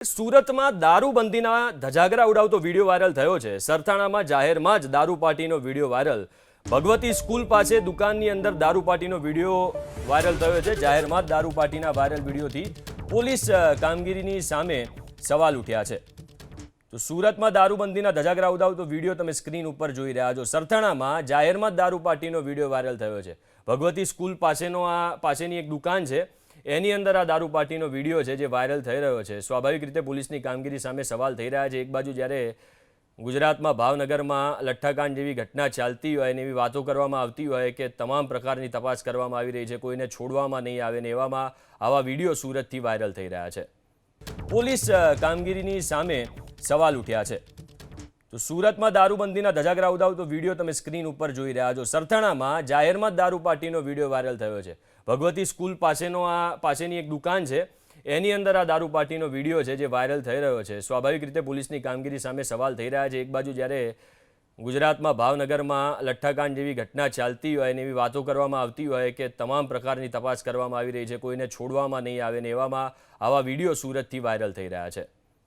સુરતમાં દારૂબંધીના ધજાગરા ઉડાવતો video viral થયો છે। સરથાણામાં જાહેરમાં જ દારૂ પાર્ટીનો વિડીયો વાયરલ। ભગવતી સ્કૂલ પાસે દુકાનની અંદર દારૂ પાર્ટીનો વિડીયો વાયરલ થયો છે। જાહેરમાં જ દારૂ પાર્ટીના વાયરલ વિડીયોથી પોલીસ કામગીરીની સામે સવાલ ઉઠ્યા છે। તો સુરતમાં દારૂબંધીના ધજાગરા ઉડાવતો વિડીયો તમે સ્ક્રીન ઉપર જોઈ રહ્યા છો। સરથાણામાં જાહેરમાં જ દારૂ પાર્ટીનો વિડીયો વાયરલ થયો છે। ભગવતી સ્કૂલ પાસેની એક દુકાન છે, એની અંદર આ દારૂ પાર્ટીનો વિડીયો છે જે વાયરલ થઈ રહ્યો છે। સ્વાભાવિક રીતે પોલીસની કામગીરી સામે સવાલ થઈ રહ્યા છે। એક બાજુ જ્યારે ગુજરાતમાં ભાવનગરમાં લઠ્ઠાકાંડ જેવી ઘટના ચાલતી હોય અને એવી વાતો કરવામાં આવતી હોય કે તમામ પ્રકારની તપાસ કરવામાં આવી રહી છે, કોઈને છોડવામાં નહીં આવે, ને એવામાં આવા વિડીયો સુરતથી વાયરલ થઈ રહ્યા છે। પોલીસ કામગીરીની સામે સવાલ ઉઠ્યા છે। તો સુરતમાં દારૂબંધીના ધજાગરા ઉડાવતો વિડીયો તમે સ્ક્રીન ઉપર જોઈ રહ્યા છો। સરથાણામાં જાહેરમાં જ દારૂ પાર્ટીનો વિડીયો વાયરલ થયો છે। ભગવતી સ્કૂલ પાસેની એક દુકાન છે, એની અંદર આ દારૂ પાર્ટીનો વિડીયો છે જે વાયરલ થઈ રહ્યો છે। સ્વાભાવિક રીતે પોલીસની કામગીરી સામે સવાલ થઈ રહ્યા છે। એક બાજુ જ્યારે ગુજરાતમાં ભાવનગરમાં લઠ્ઠાકાંડ જેવી ઘટના ચાલતી હોય અને એવી વાતો કરવામાં આવતી હોય કે તમામ પ્રકારની તપાસ કરવામાં આવી રહી છે, કોઈને છોડવામાં નહીં આવે, ને એવામાં આવા વિડીયો સુરતથી વાયરલ થઈ રહ્યા છે।